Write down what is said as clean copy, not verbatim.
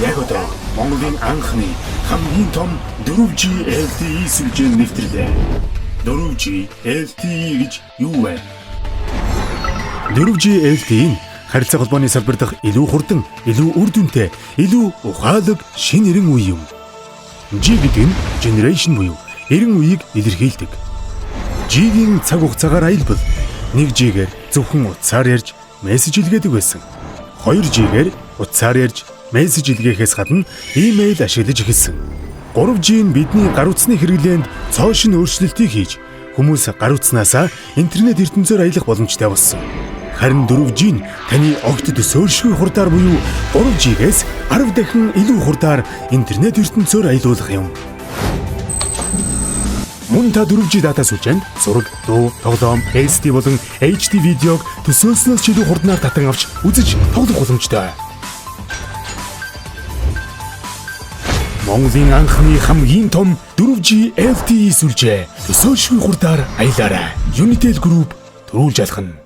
яг одоо Монголын анхны хамгийн том 4G LTE сүлжээ нэвтрэлээ. 4G LTE гэж юу вэ? 4G LTE нь харилцаа холбооны салбар дахь илүү хурдан, илүү үр дүнтэй, илүү ухаалаг шинэ эрен үе юм. G гэдэг нь generation буюу эрен үеийг илэрхийлдэг. G-ийн цаг хугацаагаар аялбал 1G-гээр зөвхөн утсаар ярьж мессеж илгээдэг байсан. 2G-гээр утсаар ярьж мессеж илгээхээс гадна имэйл ашиглаж эхэлсэн. 3G нь бидний гар утсны хэрэглээнд цоошин өөрчлөлтийг хийж хүмүүс гар утснаасаа интернет ертөнцөөр аялах боломжтой болсон. Харин 4G нь таны огт төсөөлшгүй хурдаар буюу 3G-гээс 10 дахин илүү хурдаар интернет ертөнцөөр аялуулах юм. Мөн та 4G дата сүлжээнд зураг, дуу, тоглоом, SD болон HD видеог төсөөлснөөс ч илүү хурднаар татан авч үзэж тоглох боломжтой. Монголын анхны хамгийн том 4G LTE сүлжээ төсөөлшгүй хурдаар аялаарай. Unitel Group төрүүлж алхана.